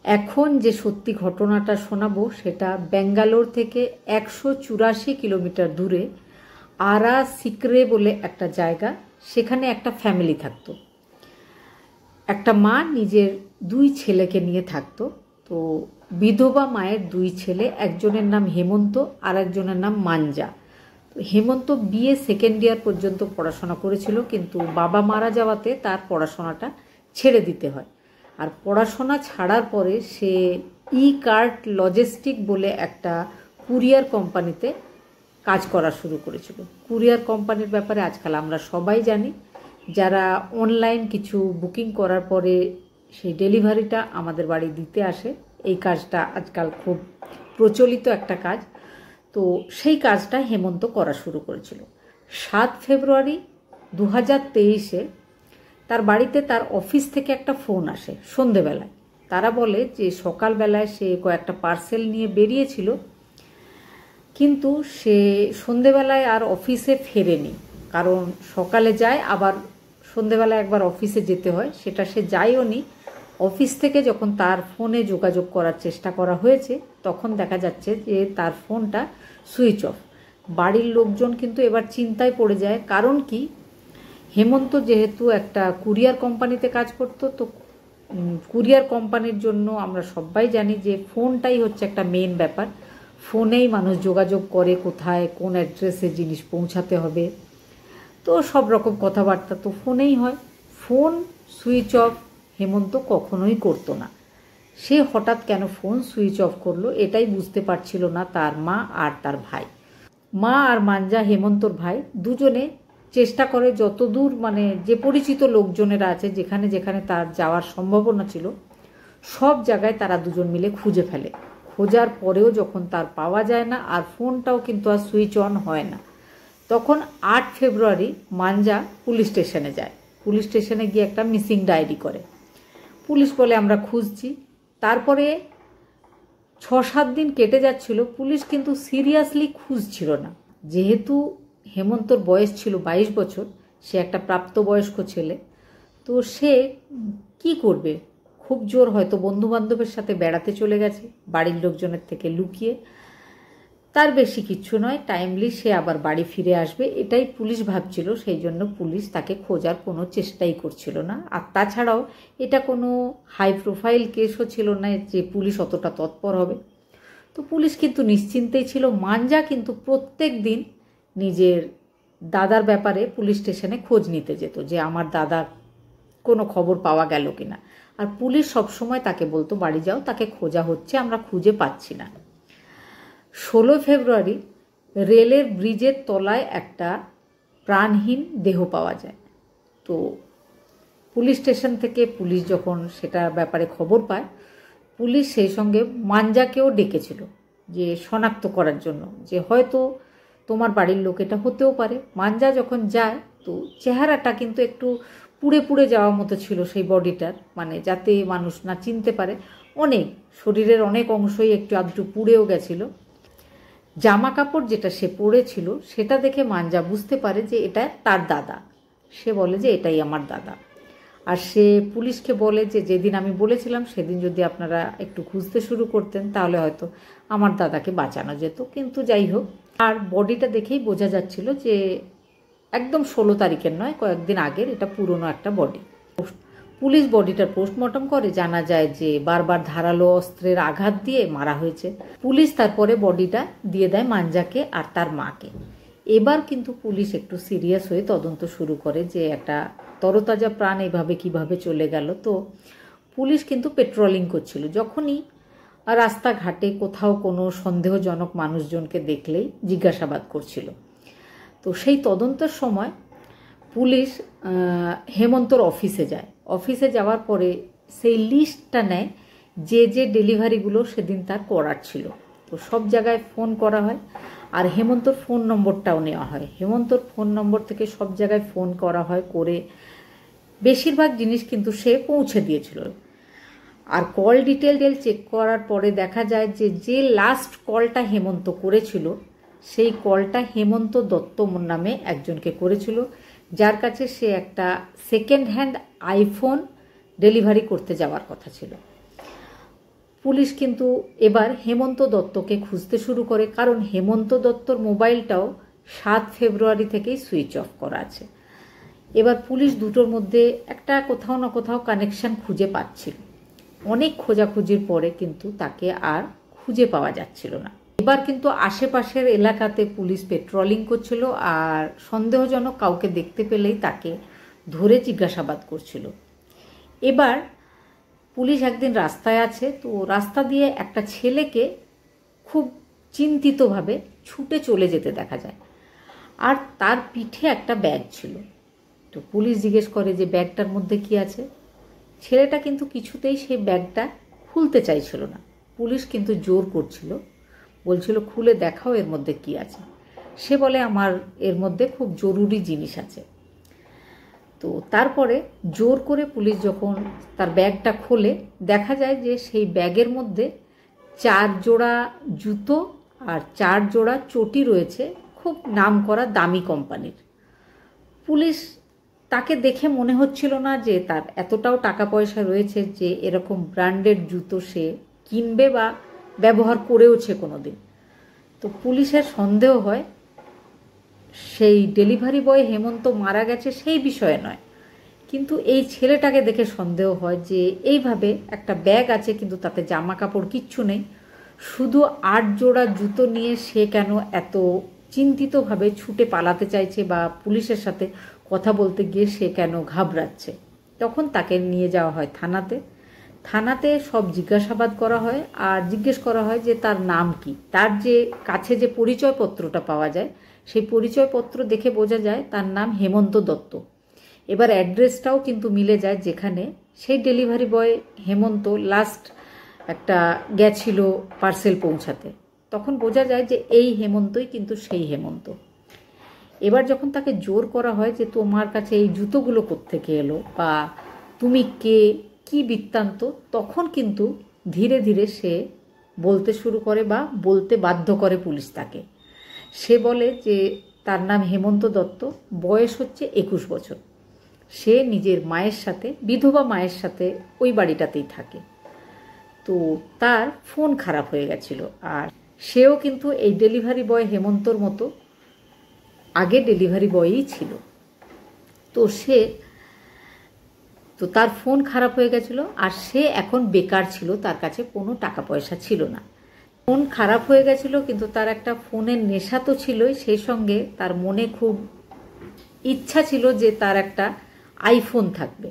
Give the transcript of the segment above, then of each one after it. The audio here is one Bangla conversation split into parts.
এখন যে সত্যি ঘটনাটা শোনাবো সেটা ব্যাঙ্গালোর থেকে 184 কিলোমিটার দূরে আরা সিকরে বলে একটা জায়গা। সেখানে একটা ফ্যামিলি থাকতো। একটা মা নিজের 2 ছেলেকে নিয়ে থাকতো। তো বিধবা মায়ের 2 ছেলে, একজনের নাম হেমন্ত আর একজনের নাম মাঞ্জা। তো হেমন্ত বিএ সেকেন্ড ইয়ার পর্যন্ত পড়াশোনা করেছিল, কিন্তু বাবা মারা যাওয়াতে তার পড়াশোনাটা ছেড়ে দিতে হয়। আর পড়াশোনা ছাড়ার পরে সে ই-কার্ট লজিস্টিক বলে একটা কুরিয়ার কোম্পানিতে কাজ করা শুরু করেছিল। কুরিয়ার কোম্পানির ব্যাপারে আজকাল আমরা সবাই জানি, যারা অনলাইন কিছু বুকিং করার পরে সেই ডেলিভারিটা আমাদের বাড়ি দিতে আসে। এই কাজটা আজকাল খুব প্রচলিত একটা কাজ। তো সেই কাজটা হেমন্ত করা শুরু করেছিল। 7 ফেব্রুয়ারি 2023-এ তার বাড়িতে তার অফিস থেকে একটা ফোন আসে সন্ধেবেলায়। তারা বলে যে সকালবেলায় সে কয়েকটা পার্সেল নিয়ে বেরিয়েছিল, কিন্তু সে সন্ধেবেলায় আর অফিসে ফেরেনি। কারণ সকালে যায়, আবার সন্ধেবেলায় একবার অফিসে যেতে হয়, সেটা সে যায়ও নি। অফিস থেকে যখন তার ফোনে যোগাযোগ করার চেষ্টা করা হয়েছে, তখন দেখা যাচ্ছে যে তার ফোনটা সুইচ অফ। বাড়ির লোকজন কিন্তু এবার চিন্তায় পড়ে যায়। কারণ কি, হেমন্ত যেহেতু একটা কুরিয়ার কোম্পানিতে কাজ করতো, তো কুরিয়ার কোম্পানির জন্য আমরা সবাই জানি যে ফোনটাই হচ্ছে একটা মেন ব্যাপার। ফোনেই মানুষ যোগাযোগ করে কোথায় কোন অ্যাড্রেসে জিনিস পৌঁছাতে হবে। তো সব রকম কথাবার্তা তো ফোনেই হয়। ফোন সুইচ অফ হেমন্ত কখনোই করতো না। সে হঠাৎ কেন ফোন সুইচ অফ করলো, এটাই বুঝতে পারছিল না তার মা আর তার ভাই। মা আর মাঞ্জা, হেমন্তর ভাই, দুজনে চেষ্টা করে যতদূর মানে যে পরিচিত লোকজনেরা আছে, যেখানে যেখানে তার যাওয়ার সম্ভাবনা ছিল, সব জায়গায় তারা দুজন মিলে খুঁজে ফেলে। খোঁজার পরেও যখন তার পাওয়া যায় না, আর ফোনটাও কিন্তু আর সুইচ অন হয় না, তখন 8 ফেব্রুয়ারি মাঞ্জা পুলিশ স্টেশনে যায়। পুলিশ স্টেশনে গিয়ে একটা মিসিং ডায়েরি করে। পুলিশ বলে আমরা খুঁজছি। তারপরে 6-7 দিন কেটে যাচ্ছিল, পুলিশ কিন্তু সিরিয়াসলি খুঁজছিল না। যেহেতু হেমন্তর বয়স ছিল 22 বছর, সে একটা প্রাপ্তবয়স্ক ছেলে, তো সে কি করবে? খুব জোর হয়তো বন্ধুবান্ধবের সাথে বেড়াতে চলে গেছে বাড়ির লোকজনের থেকে লুকিয়ে। তার বেশি কিচ্ছু নয়, টাইমলি সে আবার বাড়ি ফিরে আসবে, এটাই পুলিশ ভাবছিল। সেই জন্য পুলিশ তাকে খোঁজার কোনো চেষ্টাই করছিল না। আর তাছাড়াও এটা কোনো হাই প্রোফাইল কেসও ছিল না যে পুলিশ অতটা তৎপর হবে। তো পুলিশ কিন্তু নিশ্চিন্তেই ছিল। মাঞ্জা কিন্তু প্রত্যেক দিন নিজের দাদার ব্যাপারে পুলিশ স্টেশনে খোঁজ নিতে যেত, যে আমার দাদা কোনো খবর পাওয়া গেল কিনা। আর পুলিশ সবসময় তাকে বলতো বাড়ি যাও, তাকে খোঁজা হচ্ছে, আমরা খুঁজে পাচ্ছি না। 16 ফেব্রুয়ারি রেলের ব্রিজের তলায় একটা প্রাণহীন দেহ পাওয়া যায়। তো পুলিশ স্টেশন থেকে পুলিশ যখন সেটার ব্যাপারে খবর পায়, পুলিশ সেই সঙ্গে মাঞ্জাকেও ডেকেছিল যে শনাক্ত করার জন্য, যে হয়তো তোমার বাড়ির লোক এটা হতেও পারে। মাঞ্জা যখন যায়, তো চেহারাটা কিন্তু একটু পুড়ে পুড়ে যাওয়ার মতো ছিল সেই বডিটার, মানে যাতে মানুষ না চিনতে পারে। অনেক শরীরের অনেক অংশই একটু আধটু পুড়েও গেছিল। জামা কাপড় যেটা সে পরেছিল, সেটা দেখে মাঞ্জা বুঝতে পারে যে এটা তার দাদা। সে বলে যে এটাই আমার দাদা। আর সে পুলিশকে বলে যে যেদিন আমি বলেছিলাম সেদিন যদি আপনারা একটু খুঁজতে শুরু করতেন, তাহলে হয়তো আমার দাদাকে বাঁচানো যেত। কিন্তু যাই হোক, আর বডিটা দেখেই বোঝা যাচ্ছিল যে একদম 16 তারিখের নয়, কয়েকদিন আগের, এটা পুরনো একটা বডি। পুলিশ বডিটার পোস্টমর্টম করে, জানা যায় যে বারবার ধারালো অস্ত্রের আঘাত দিয়ে মারা হয়েছে। পুলিশ তারপরে বডিটা দিয়ে দেয় মাঞ্জাকে আর তার মাকে। এবার কিন্তু পুলিশ একটু সিরিয়াস হয়ে তদন্ত শুরু করে যে একটা তরতাজা প্রাণ এভাবে কিভাবে চলে গেল। তো পুলিশ কিন্তু পেট্রোলিং করছিল, যখনই রাস্তাঘাটে কোথাও কোনো সন্দেহজনক মানুষজনকে দেখলেই জিজ্ঞাসাবাদ করছিল। তো সেই তদন্তের সময় পুলিশ হেমন্তর অফিসে যায়। অফিসে যাওয়ার পরে সেই লিস্টটা নেয় যে যে ডেলিভারিগুলো সেদিন তার করার ছিল। তো সব জায়গায় ফোন করা হয়, আর হেমন্তর ফোন নম্বরটাও নেওয়া হয়। হেমন্তর ফোন নম্বর থেকে সব জায়গায় ফোন করা হয়, করে বেশিরভাগ জিনিস কিন্তু সে পৌঁছে দিয়েছিল। আর কল ডিটেল চেক করার পরে দেখা যায় যে যে লাস্ট কলটা হেমন্ত করেছিল, সেই কলটা হেমন্ত দত্ত নামে একজনকে করেছিল, যার কাছে সে একটা সেকেন্ড হ্যান্ড আইফোন ডেলিভারি করতে যাওয়ার কথা ছিল। পুলিশ কিন্তু এবার হেমন্ত দত্তকে খুঁজতে শুরু করে, কারণ হেমন্ত দত্তর মোবাইলটাও 7 ফেব্রুয়ারি থেকেই সুইচ অফ করা আছে। এবার পুলিশ দুটোর মধ্যে একটা কোথাও না কোথাও কানেকশন খুঁজে পাচ্ছিল। অনেক খোঁজাখুঁজির পরে কিন্তু তাকে আর খুঁজে পাওয়া যাচ্ছিল না। এবার কিন্তু আশেপাশের এলাকাতে পুলিশ পেট্রোলিং করছিল, আর সন্দেহজনক কাউকে দেখতে পেলেই তাকে ধরে জিজ্ঞাসাবাদ করছিল। এবার পুলিশ একদিন রাস্তায় আছে, তো রাস্তা দিয়ে একটা ছেলেকে খুব চিন্তিতভাবে ছুটে চলে যেতে দেখা যায়, আর তার পিঠে একটা ব্যাগ ছিল। তো পুলিশ জিজ্ঞেস করে যে ব্যাগটার মধ্যে কি আছে। ছেলেটা কিন্তু কিছুতেই সেই ব্যাগটা খুলতে চাইছিল না। পুলিশ কিন্তু জোর করছিল, বলছিল খুলে দেখাও এর মধ্যে কি আছে। সে বলে আমার এর মধ্যে খুব জরুরি জিনিস আছে। তো তারপরে জোর করে পুলিশ যখন তার ব্যাগটা খোলে, দেখা যায় যে সেই ব্যাগের মধ্যে 4 জোড়া জুতো আর 4 জোড়া চটি রয়েছে, খুব নামকরা দামি কোম্পানির। পুলিশ তাকে দেখে মনে হচ্ছিল না যে তার এতটাও টাকা পয়সা রয়েছে যে এরকম ব্র্যান্ডেড জুতো সে কিনবে বা ব্যবহার করেওছে কোনো দিন। তো পুলিশের সন্দেহ হয় সেই ডেলিভারি বয় হেমন্ত মারা গেছে সেই বিষয়ে নয়, কিন্তু এই ছেলেটাকে দেখে সন্দেহ হয় যে এইভাবে একটা ব্যাগ আছে কিন্তু তাতে জামা কাপড় কিচ্ছু নেই, শুধু 8 জোড়া জুতো নিয়ে সে কেন এত চিন্তিতভাবে ছুটে পালাতে চাইছে, বা পুলিশের সাথে কথা বলতে গিয়ে সে কেন ঘাবড়াচ্ছে। তখন তাকে নিয়ে যাওয়া হয় থানাতে সব জিজ্ঞাসাবাদ করা হয়, আর জিজ্ঞেস করা হয় যে তার নাম কি। তার যে কাছে যে পরিচয়পত্রটা পাওয়া যায়, সেই পরিচয়পত্র দেখে বোঝা যায় তার নাম হেমন্ত দত্ত। এবার অ্যাড্রেসটাও কিন্তু মিলে যায়, যেখানে সেই ডেলিভারি বয় হেমন্ত লাস্ট একটা গেছিল পার্সেল পৌঁছাতে। তখন বোঝা যায় যে এই হেমন্তই কিন্তু সেই হেমন্ত। এবার যখন তাকে জোর করা হয় যে তোমার কাছে এই জুতোগুলো কোত্থেকে এলো, বা তুমি কে, কি বৃত্তান্ত, তখন কিন্তু ধীরে ধীরে সে বলতে শুরু করে বা বলতে বাধ্য করে পুলিশ তাকে। সে বলে যে তার নাম হেমন্ত দত্ত, বয়স হচ্ছে 21 বছর। সে নিজের মায়ের সাথে, বিধবা মায়ের সাথে ওই বাড়িটাতেই থাকে। তো তার ফোন খারাপ হয়ে গেছিল, আর সেও কিন্তু এই ডেলিভারি বয় হেমন্তর মতো আগে ডেলিভারি বয়ই ছিল। তো তার ফোন খারাপ হয়ে গেছিল, আর সে এখন বেকার ছিল, তার কাছে কোনো টাকা পয়সা ছিল না। ফোন খারাপ হয়ে গেছিল, কিন্তু তার একটা ফোনের নেশা তো ছিলই, সেই সঙ্গে তার মনে খুব ইচ্ছা ছিল যে তার একটা আইফোন থাকবে।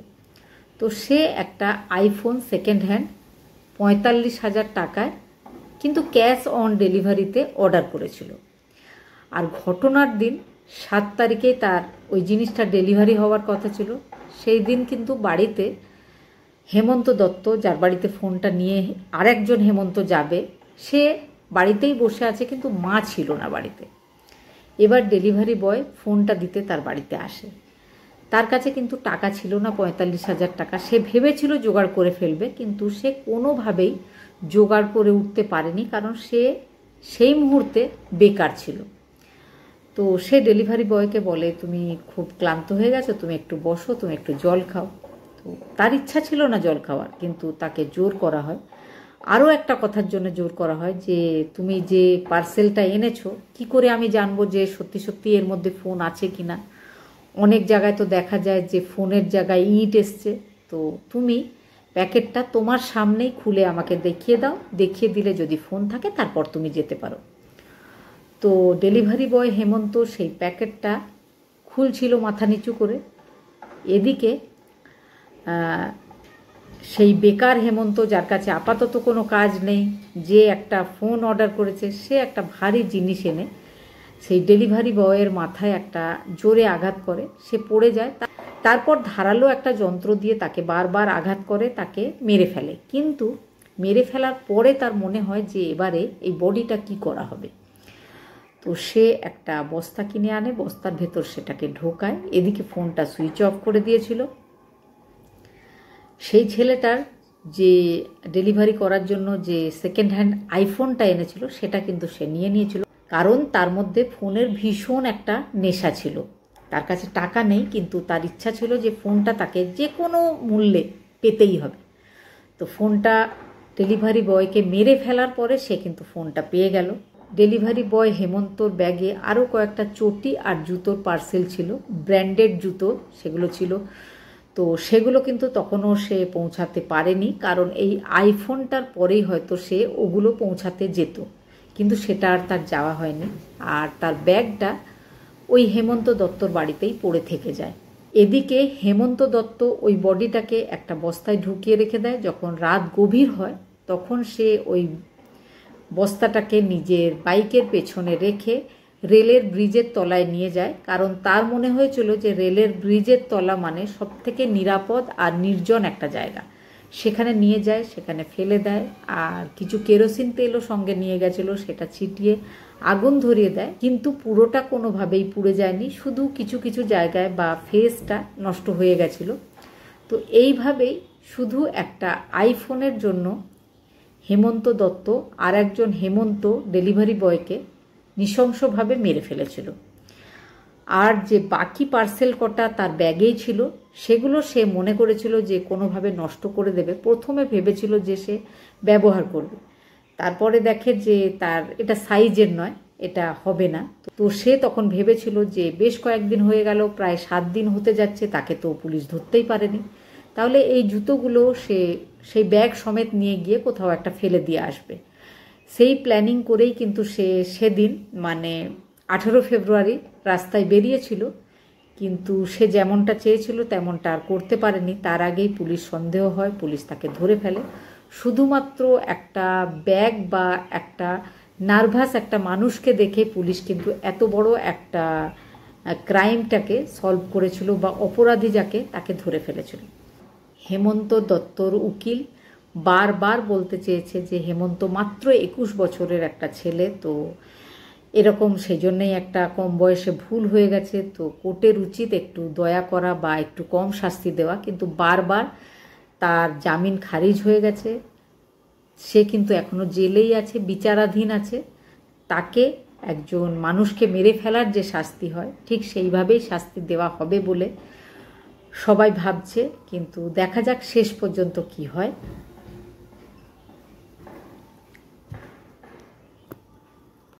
তো সে একটা আইফোন সেকেন্ড হ্যান্ড 45,000 টাকায় কিন্তু ক্যাশ অন ডেলিভারিতে অর্ডার করেছিল। আর ঘটনার দিন 7 তারিখেই তার ওই জিনিসটা ডেলিভারি হওয়ার কথা ছিল। সেই দিন কিন্তু বাড়িতে হেমন্ত দত্ত, যার বাড়িতে ফোনটা নিয়ে আরেকজন হেমন্ত যাবে, সে বাড়িতেই বসে আছে, কিন্তু মা ছিল না বাড়িতে। এবার ডেলিভারি বয় ফোনটা দিতে তার বাড়িতে আসে। তার কাছে কিন্তু টাকা ছিল না 45,000 টাকা। সে ভেবেছিল জোগাড় করে ফেলবে, কিন্তু সে কোনোভাবেই জোগাড় করে উঠতে পারেনি, কারণ সে সেই মুহূর্তে বেকার ছিল। তো সে ডেলিভারি বয়কে বলে তুমি খুব ক্লান্ত হয়ে গেছো, তুমি একটু বসো, তুমি একটু জল খাও। তো তার ইচ্ছা ছিল না জল খাওয়ার, কিন্তু তাকে জোর করা হয়। আরও একটা কথার জন্য জোর করা হয় যে তুমি যে পার্সেলটা এনেছো, কি করে আমি জানবো যে সত্যি সত্যি এর মধ্যে ফোন আছে কি না। অনেক জায়গায় তো দেখা যায় যে ফোনের জায়গায় ইট এসছে। তো তুমি প্যাকেটটা তোমার সামনেই খুলে আমাকে দেখিয়ে দাও, দেখিয়ে দিলে যদি ফোন থাকে তারপর তুমি যেতে পারো। তো ডেলিভারি বয় হেমন্ত সেই প্যাকেটটা খুলছিল মাথা নিচু করে। এদিকে সেই বেকার হেমন্ত, যার কাছে আপাতত কোনো কাজ নেই, যে একটা ফোন অর্ডার করেছে, সে একটা ভারী জিনিস এনে সেই ডেলিভারি বয়ের মাথায় একটা জোরে আঘাত করে। সে পড়ে যায়। তারপর ধারালো একটা যন্ত্র দিয়ে তাকে বারবার আঘাত করে, তাকে মেরে ফেলে। কিন্তু মেরে ফেলার পরে তার মনে হয় যে এবারে এই বডিটা কি করা হবে। তো সে একটা বস্তা কিনে আনে, বস্তার ভেতর সেটাকে ঢোকায়। এদিকে ফোনটা সুইচ অফ করে দিয়েছিল। সেই ছেলেটার যে ডেলিভারি করার জন্য যে সেকেন্ড হ্যান্ড আইফোনটা এনেছিল, সেটা কিন্তু সে নিয়ে নিয়েছিল, কারণ তার মধ্যে ফোনের ভীষণ একটা নেশা ছিল। তার কাছে টাকা নেই, কিন্তু তার ইচ্ছা ছিল যে ফোনটা তাকে যে কোনো মূল্যে পেতেই হবে। তো ফোনটা ডেলিভারি বয়কে মেরে ফেলার পরে সে কিন্তু ফোনটা পেয়ে গেল। ডেলিভারি বয় হেমন্তর ব্যাগে আরও কয়েকটা চটি আর জুতোর পার্সেল ছিল, ব্র্যান্ডেড জুতো সেগুলো ছিল। তো সেগুলো কিন্তু তখনও সে পৌঁছাতে পারেনি, কারণ এই আইফোনটার পরেই হয়তো সে ওগুলো পৌঁছাতে যেত, কিন্তু সেটা আর তার যাওয়া হয়নি। আর তার ব্যাগটা ওই হেমন্ত দত্তর বাড়িতেই পড়ে থেকে যায়। এদিকে হেমন্ত দত্ত ওই বডিটাকে একটা বস্তায় ঢুকিয়ে রেখে দেয়। যখন রাত গভীর হয় তখন সে ওই বস্তাটাকে নিজের বাইকের পেছনে রেখে রেলের ব্রিজের তলায় নিয়ে যায়, কারণ তার মনে হয়েছিল যে রেলের ব্রিজের তলা মানে সবথেকে নিরাপদ আর নির্জন একটা জায়গা। সেখানে নিয়ে যায়, সেখানে ফেলে দেয়, আর কিছু কেরোসিন তেলও সঙ্গে নিয়ে গেছিলো, সেটা ছিটিয়ে আগুন ধরিয়ে দেয়। কিন্তু পুরোটা কোনোভাবেই পুড়ে যায়নি, শুধু কিছু কিছু জায়গায় বা ফেসটা নষ্ট হয়ে গেছিলো। তো এইভাবেই শুধু একটা আইফোনের জন্য হেমন্ত দত্ত আর একজন হেমন্ত ডেলিভারি বয়কে নৃশংসভাবে মেরে ফেলেছিল। আর যে বাকি পার্সেল কটা তার ব্যাগেই ছিল সেগুলো সে মনে করেছিল যে কোনোভাবে নষ্ট করে দেবে। প্রথমে ভেবেছিল যে সে ব্যবহার করবে, তারপরে দেখে যে তার এটা সাইজের নয়, এটা হবে না। তো সে তখন ভেবেছিল যে বেশ কয়েকদিন হয়ে গেল, প্রায় 7 দিন হতে যাচ্ছে, তাকে তো পুলিশ ধরতেই পারেনি, তাহলে এই জুতোগুলো সে সেই ব্যাগ সমেত নিয়ে গিয়ে কোথাও একটা ফেলে দিয়ে আসবে। সেই প্ল্যানিং করেই কিন্তু সে সেদিন মানে 18 ফেব্রুয়ারি রাস্তায় বেরিয়েছিল, কিন্তু সে যেমনটা চেয়েছিল তেমনটা আর করতে পারেনি। তার আগেই পুলিশ সন্দেহ হয়, পুলিশ তাকে ধরে ফেলে। শুধুমাত্র একটা ব্যাগ বা একটা নার্ভাস একটা মানুষকে দেখে পুলিশ কিন্তু এত বড় একটা ক্রাইমটাকে সলভ করেছিল, বা অপরাধী যাকে তাকে ধরে ফেলেছিল। হেমন্ত দত্তর উকিল বারবার বলতে চেয়েছে যে হেমন্ত মাত্র 21 বছরের একটা ছেলে, তো এরকম সেই জন্যেই একটা কম বয়সে ভুল হয়ে গেছে, তো কোর্টের উচিত একটু দয়া করা বা একটু কম শাস্তি দেওয়া। কিন্তু বারবার তার জামিন খারিজ হয়ে গেছে, সে কিন্তু এখনও জেলেই আছে, বিচারাধীন আছে। তাকে একজন মানুষকে মেরে ফেলার যে শাস্তি হয় ঠিক সেইভাবেই শাস্তি দেওয়া হবে বলে সবাই ভাবছে, কিন্তু দেখা যাক শেষ পর্যন্ত কি হয়।